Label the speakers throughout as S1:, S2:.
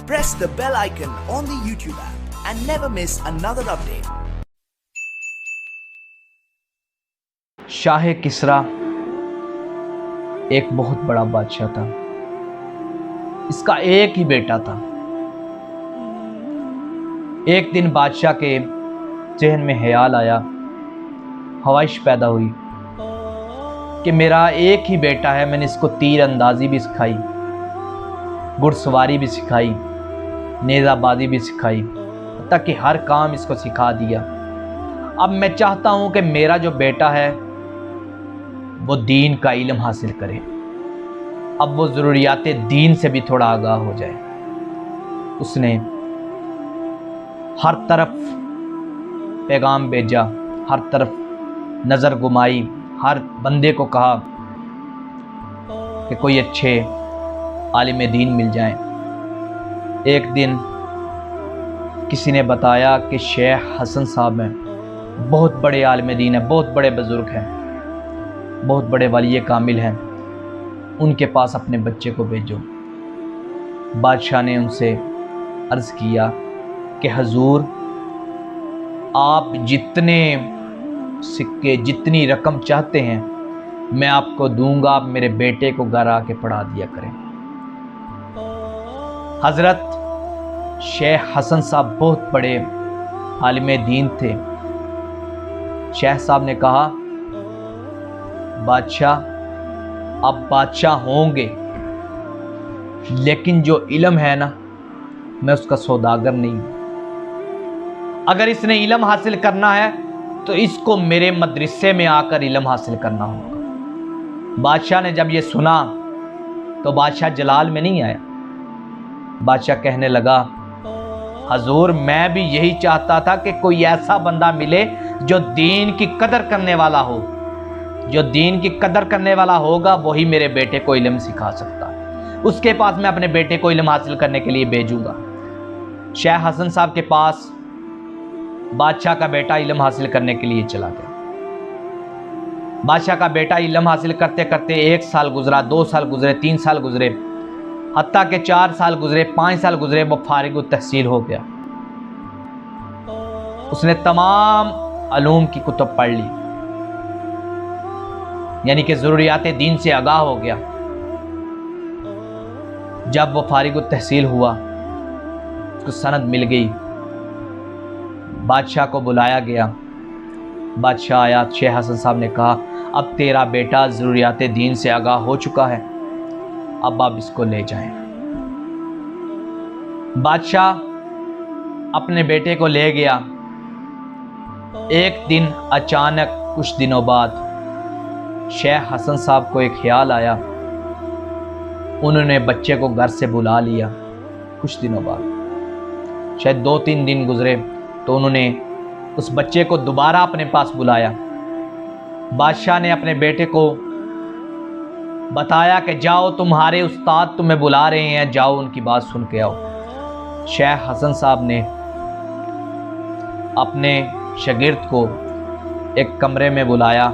S1: press the bell icon on the YouTube app and never miss another update.
S2: شاہ کسریٰ ایک بہت بڑا بادشاہ تھا۔ اس کا ایک ہی بیٹا تھا۔ ایک دن بادشاہ کے ذہن میں خیال آیا، خواہش پیدا ہوئی کہ میرا ایک ہی بیٹا ہے، میں نے اس کو تیر اندازی بھی سکھائی، گھڑ سواری بھی سکھائی، نیزہ بازی بھی سکھائی، حتیٰ کہ ہر کام اس کو سکھا دیا۔ اب میں چاہتا ہوں کہ میرا جو بیٹا ہے وہ دین کا علم حاصل کرے، اب وہ ضروریات دین سے بھی تھوڑا آگاہ ہو جائے۔ اس نے ہر طرف پیغام بھیجا، ہر طرف نظر گمائی، ہر بندے کو کہا کہ کوئی اچھے عالم دین مل جائیں۔ ایک دن کسی نے بتایا کہ شیخ حسن صاحب ہیں، بہت بڑے عالم دین ہیں، بہت بڑے بزرگ ہیں، بہت بڑے ولی کامل ہیں، ان کے پاس اپنے بچے کو بھیجو۔ بادشاہ نے ان سے عرض کیا کہ حضور، آپ جتنے سکے، جتنی رقم چاہتے ہیں میں آپ کو دوں گا، آپ میرے بیٹے کو گھر آ کے پڑھا دیا کریں۔ حضرت شیخ حسن صاحب بہت بڑے عالم دین تھے۔ شیخ صاحب نے کہا، بادشاہ اب بادشاہ ہوں گے، لیکن جو علم ہے نا، میں اس کا سوداگر نہیں ہوں۔ اگر اس نے علم حاصل کرنا ہے تو اس کو میرے مدرسے میں آ کر علم حاصل کرنا ہوگا۔ بادشاہ نے جب یہ سنا تو بادشاہ جلال میں نہیں آیا۔ بادشاہ کہنے لگا، حضور میں بھی یہی چاہتا تھا کہ کوئی ایسا بندہ ملے جو دین کی قدر کرنے والا ہو، جو دین کی قدر کرنے والا ہوگا وہی میرے بیٹے کو علم سکھا سکتا ہے، اس کے پاس میں اپنے بیٹے کو علم حاصل کرنے کے لیے بھیجوں گا۔ شیخ حسن صاحب کے پاس بادشاہ کا بیٹا علم حاصل کرنے کے لیے چلا گیا۔ بادشاہ کا بیٹا علم حاصل کرتے کرتے 1 سال گزرا، 2 سال گزرے، 3 سال گزرے، حتیٰ کہ 4 سال گزرے، 5 سال گزرے، وہ فارغ التحصیل ہو گیا۔ اس نے تمام علوم کی کتب پڑھ لی، یعنی کہ ضروریات دین سے آگاہ ہو گیا۔ جب وہ فارغ التحصیل ہوا، اس کو سند مل گئی، بادشاہ کو بلایا گیا۔ بادشاہ آیا، شیخ حسن صاحب نے کہا، اب تیرا بیٹا ضروریات دین سے آگاہ ہو چکا ہے، اب آپ اس کو لے جائیں۔ بادشاہ اپنے بیٹے کو لے گیا۔ ایک دن اچانک کچھ دنوں بعد شیخ حسن صاحب کو ایک خیال آیا، انہوں نے بچے کو گھر سے بلا لیا۔ کچھ دنوں بعد، شاید 2-3 دن گزرے، تو انہوں نے اس بچے کو دوبارہ اپنے پاس بلایا۔ بادشاہ نے اپنے بیٹے کو بتایا کہ جاؤ، تمہارے استاد تمہیں بلا رہے ہیں، جاؤ ان کی بات سن کے آؤ۔ شیخ حسن صاحب نے اپنے شاگرد کو ایک کمرے میں بلایا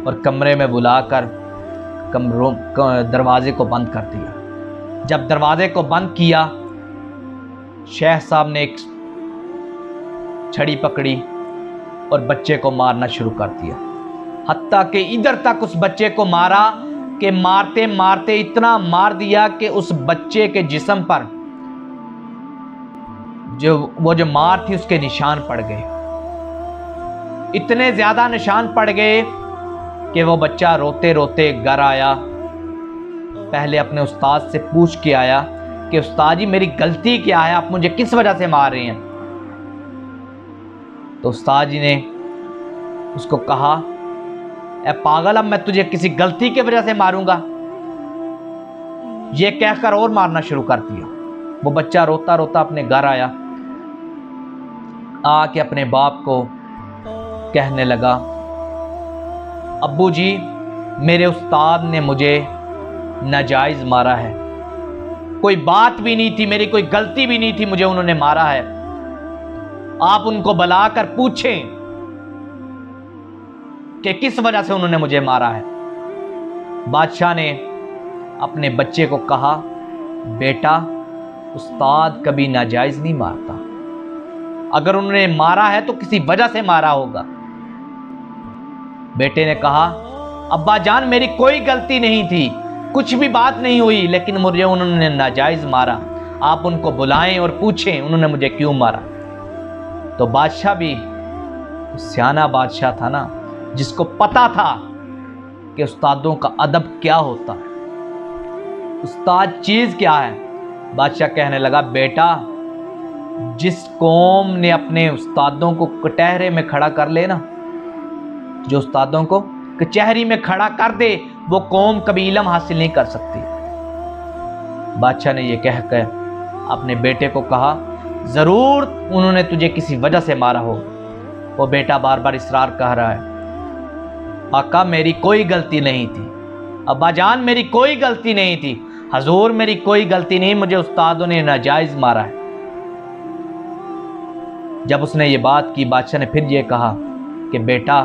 S2: اور کمرے میں بلا کر دروازے کو بند کر دیا۔ جب دروازے کو بند کیا، شیخ صاحب نے ایک چھڑی پکڑی اور بچے کو مارنا شروع کر دیا، حتیٰ کہ ادھر تک اس بچے کو مارا کہ مارتے مارتے اتنا مار دیا کہ اس بچے کے جسم پر وہ جو مار تھی اس کے نشان پڑ گئے، اتنے زیادہ نشان پڑ گئے کہ وہ بچہ روتے روتے گھر آیا۔ پہلے اپنے استاد سے پوچھ کے آیا کہ استاد جی میری غلطی کیا ہے، آپ مجھے کس وجہ سے مار رہے ہیں؟ تو استاد جی نے اس کو کہا، اے پاگل، اب میں تجھے کسی غلطی کی وجہ سے ماروں گا؟ یہ کہہ کر اور مارنا شروع کر دیا۔ وہ بچہ روتا روتا اپنے گھر آیا، آ کے اپنے باپ کو کہنے لگا، ابو جی میرے استاد نے مجھے ناجائز مارا ہے، کوئی بات بھی نہیں تھی، میری کوئی غلطی بھی نہیں تھی، مجھے انہوں نے مارا ہے، آپ ان کو بلا کر پوچھیں کہ کس وجہ سے انہوں نے مجھے مارا ہے۔ بادشاہ نے اپنے بچے کو کہا، بیٹا استاد کبھی ناجائز نہیں مارتا، اگر انہوں نے مارا ہے تو کسی وجہ سے مارا ہوگا۔ بیٹے نے کہا ابا جان میری کوئی غلطی نہیں تھی، کچھ بھی بات نہیں ہوئی، لیکن مجھے انہوں نے ناجائز مارا، آپ ان کو بلائیں اور پوچھیں انہوں نے مجھے کیوں مارا۔ تو بادشاہ بھی سیانہ بادشاہ تھا نا، جس کو پتا تھا کہ استادوں کا ادب کیا ہوتا ہے، استاد چیز کیا ہے۔ بادشاہ کہنے لگا بیٹا، جس قوم نے اپنے استادوں کو کٹہرے میں کھڑا کر لے نا، جو استادوں کو کچہری میں کھڑا کر دے، وہ قوم کبھی علم حاصل نہیں کر سکتی۔ بادشاہ نے یہ کہہ کر اپنے بیٹے کو کہا ضرور انہوں نے تجھے کسی وجہ سے مارا ہو۔ وہ بیٹا بار بار اصرار کر رہا ہے آقا میری کوئی غلطی نہیں تھی، ابا جان میری کوئی غلطی نہیں تھی، حضور میری کوئی غلطی نہیں، مجھے استادوں نے ناجائز مارا ہے۔ جب اس نے یہ بات کی، بادشاہ نے پھر یہ کہا کہ بیٹا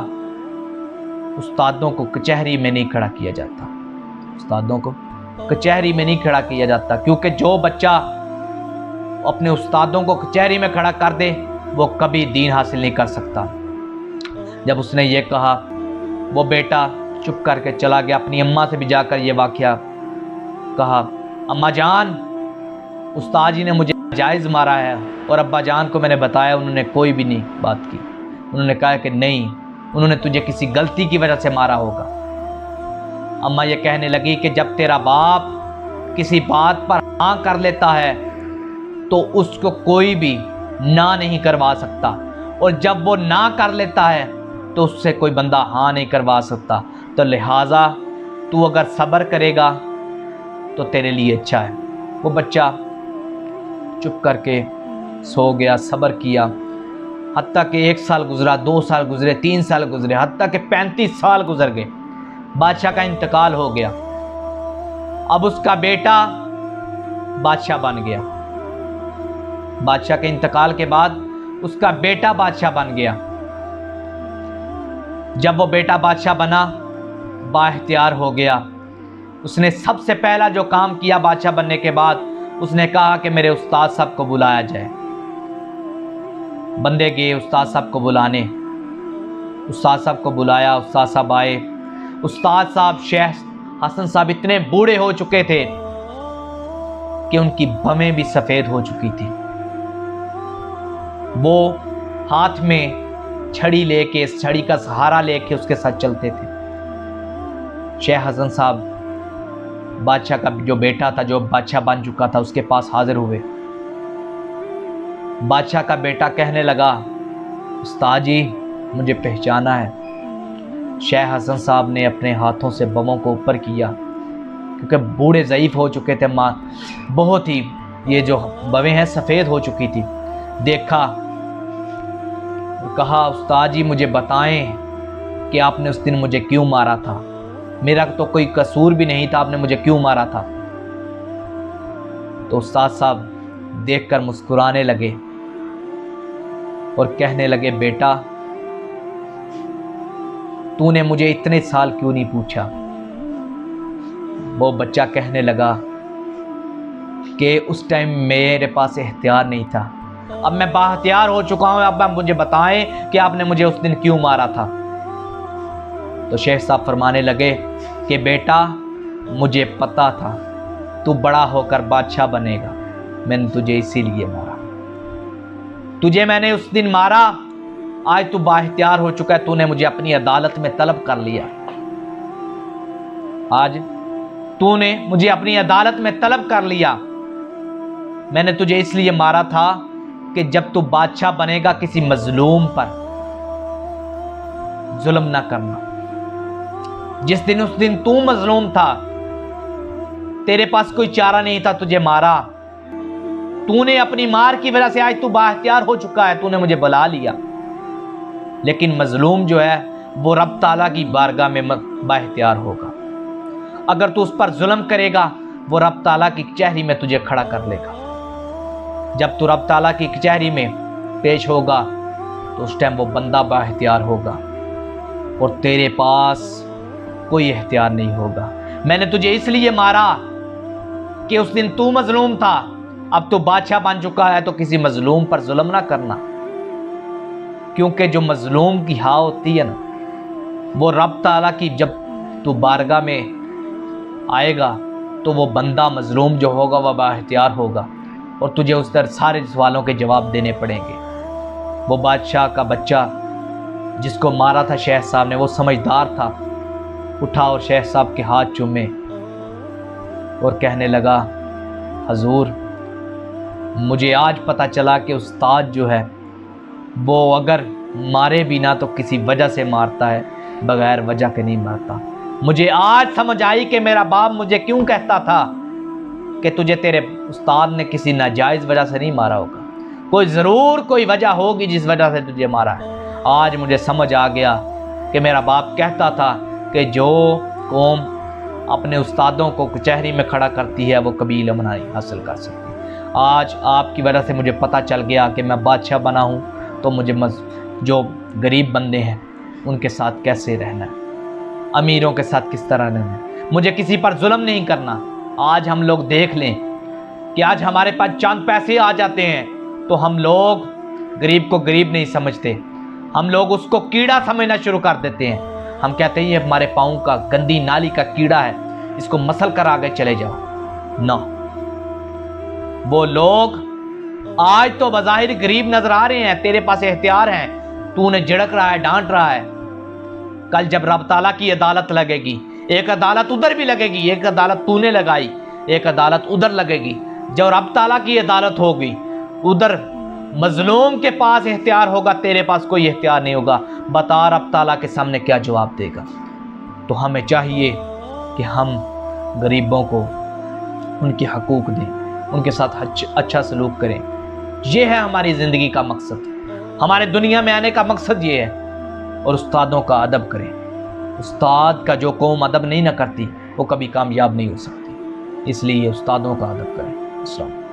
S2: استادوں کو کچہری میں نہیں کھڑا کیا جاتا، استادوں کو کچہری میں نہیں کھڑا کیا جاتا، کیونکہ جو بچہ اپنے استادوں کو کچہری میں کھڑا کر دے وہ کبھی دین حاصل نہیں کر سکتا۔ جب اس نے یہ کہا، وہ بیٹا چپ کر کے چلا گیا، اپنی اماں سے بھی جا کر یہ واقعہ کہا اماں جان استاد جی نے مجھے ناجائز مارا ہے، اور ابا جان کو میں نے بتایا، انہوں نے کوئی بھی نہیں بات کی، انہوں نے کہا کہ نہیں انہوں نے تجھے کسی غلطی کی وجہ سے مارا ہوگا۔ اماں یہ کہنے لگی کہ جب تیرا باپ کسی بات پر ہاں کر لیتا ہے تو اس کو کوئی بھی نہ نہیں کروا سکتا، اور جب وہ نہ کر لیتا ہے تو اس سے کوئی بندہ ہاں نہیں کروا سکتا، تو لہٰذا تو اگر صبر کرے گا تو تیرے لیے اچھا ہے۔ وہ بچہ چپ کر کے سو گیا، صبر کیا، حتیٰ کہ 1 سال گزرا، 2 سال گزرے، 3 سال گزرے، حتیٰ کہ 35 سال گزر گئے۔ بادشاہ کا انتقال ہو گیا، اب اس کا بیٹا بادشاہ بن گیا۔ بادشاہ کے انتقال کے بعد اس کا بیٹا بادشاہ بن گیا۔ جب وہ بیٹا بادشاہ بنا، با اختیار ہو گیا، اس نے سب سے پہلا جو کام کیا بادشاہ بننے کے بعد، اس نے کہا کہ میرے استاد صاحب کو بلایا جائے۔ بندے گئے استاد صاحب کو بلانے، استاد صاحب کو بلایا، استاد صاحب آئے۔ استاد صاحب شیخ حسن صاحب اتنے بوڑھے ہو چکے تھے کہ ان کی بھویں بھی سفید ہو چکی تھی، وہ ہاتھ میں چھڑی لے کے، اس چھڑی کا سہارا لے کے اس کے ساتھ چلتے تھے۔ شیخ حسن صاحب بادشاہ کا جو بیٹا تھا، جو بادشاہ بن چکا تھا، اس کے پاس حاضر ہوئے۔ بادشاہ کا بیٹا کہنے لگا استاد جی مجھے پہچانا ہے۔ شیخ حسن صاحب نے اپنے ہاتھوں سے بموں کو اوپر کیا، کیونکہ بوڑھے ضعیف ہو چکے تھے، بہت ہی یہ جو بویں ہیں سفید ہو چکی تھی۔ دیکھا، کہا استاد جی مجھے بتائیں کہ آپ نے اس دن مجھے کیوں مارا تھا، میرا تو کوئی قصور بھی نہیں تھا، آپ نے مجھے کیوں مارا تھا؟ تو استاد صاحب دیکھ کر مسکرانے لگے اور کہنے لگے بیٹا تو نے مجھے اتنے سال کیوں نہیں پوچھا؟ وہ بچہ کہنے لگا کہ اس ٹائم میرے پاس اختیار نہیں تھا، اب میں بااختیار ہو چکا ہوں، اب مجھے بتائیں کہ آپ نے مجھے اس دن کیوں مارا تھا؟ تو شیخ صاحب فرمانے لگے کہ بیٹا مجھے پتا تھا تو بڑا ہو کر بادشاہ بنے گا، میں نے تجھے اسی لیے مارا، تجھے میں نے اس دن مارا، آج تو بااختیار ہو چکا ہے، تو نے مجھے اپنی عدالت میں طلب کر لیا، آج تو نے مجھے اپنی عدالت میں طلب کر لیا، میں نے تجھے اس لیے مارا تھا کہ جب تو بادشاہ بنے گا کسی مظلوم پر ظلم نہ کرنا۔ جس دن اس دن تو مظلوم تھا، تیرے پاس کوئی چارہ نہیں تھا، تجھے مارا، تو نے اپنی مار کی وجہ سے آج تو بااختیار ہو چکا ہے، تو نے مجھے بلا لیا، لیکن مظلوم جو ہے وہ رب تعالیٰ کی بارگاہ میں بااختیار ہوگا، اگر تو اس پر ظلم کرے گا وہ رب تعالیٰ کی کچہری میں تجھے کھڑا کر لے گا، جب تو رب تعالیٰ کی کچہری میں پیش ہوگا تو اس ٹائم وہ بندہ بااختیار ہوگا اور تیرے پاس کوئی اختیار نہیں ہوگا۔ میں نے تجھے اس لیے مارا کہ اس دن تو مظلوم تھا، اب تو بادشاہ بن چکا ہے تو کسی مظلوم پر ظلم نہ کرنا، کیونکہ جو مظلوم کی ہاں ہوتی ہے نا، وہ رب تعالیٰ کی جب تو بارگاہ میں آئے گا تو وہ بندہ مظلوم جو ہوگا وہ با اختیار ہوگا اور تجھے اس طرح سارے سوالوں کے جواب دینے پڑیں گے۔ وہ بادشاہ کا بچہ جس کو مارا تھا شیخ صاحب نے، وہ سمجھدار تھا، اٹھا اور شیخ صاحب کے ہاتھ چومے اور کہنے لگا حضور مجھے آج پتہ چلا کہ استاد جو ہے وہ اگر مارے بھی نہ تو کسی وجہ سے مارتا ہے، بغیر وجہ کے نہیں مارتا۔ مجھے آج سمجھ آئی کہ میرا باپ مجھے کیوں کہتا تھا کہ تجھے تیرے استاد نے کسی ناجائز وجہ سے نہیں مارا ہوگا، کوئی وجہ ہوگی جس وجہ سے تجھے مارا ہے۔ آج مجھے سمجھ آ گیا کہ میرا باپ کہتا تھا کہ جو قوم اپنے استادوں کو کچہری میں کھڑا کرتی ہے وہ کبھی علم نہیں حاصل کر سکتی۔ آج آپ کی وجہ سے مجھے پتہ چل گیا کہ میں بادشاہ بنا ہوں تو مجھے جو غریب بندے ہیں ان کے ساتھ کیسے رہنا ہے، امیروں کے ساتھ کس طرح رہنا ہے، مجھے کسی پر ظلم نہیں کرنا۔ آج ہم لوگ دیکھ لیں کہ آج ہمارے پاس چند پیسے آ جاتے ہیں تو ہم لوگ غریب کو غریب نہیں سمجھتے، ہم لوگ اس کو کیڑا سمجھنا شروع کر دیتے ہیں۔ ہم کہتے ہیں یہ ہمارے پاؤں کا گندی نالی کا کیڑا ہے، اس کو مسل کر آگے چلے جاؤ۔ نہ، وہ لوگ آج تو بظاہر غریب نظر آ رہے ہیں، تیرے پاس اختیار ہیں، تو انہیں جھڑک رہا ہے، ڈانٹ رہا ہے۔ کل جب رب تعالیٰ کی عدالت لگے گی، ایک عدالت ادھر بھی لگے گی، ایک عدالت تو نے لگائی، ایک عدالت ادھر لگے گی۔ جب رب تعالیٰ کی عدالت ہوگی ادھر مظلوم کے پاس اختیار ہوگا، تیرے پاس کوئی اختیار نہیں ہوگا۔ بتا رب تعالیٰ کے سامنے کیا جواب دے گا؟ تو ہمیں چاہیے کہ ہم غریبوں کو ان کے حقوق دیں، ان کے ساتھ اچھا سلوک کریں۔ یہ ہے ہماری زندگی کا مقصد، ہمارے دنیا میں آنے کا مقصد یہ ہے۔ اور استادوں کا ادب کریں، استاد کا جو قوم ادب نہیں نہ کرتی وہ کبھی کامیاب نہیں ہو سکتی، اس لیے استادوں کا ادب کریں۔ السلام۔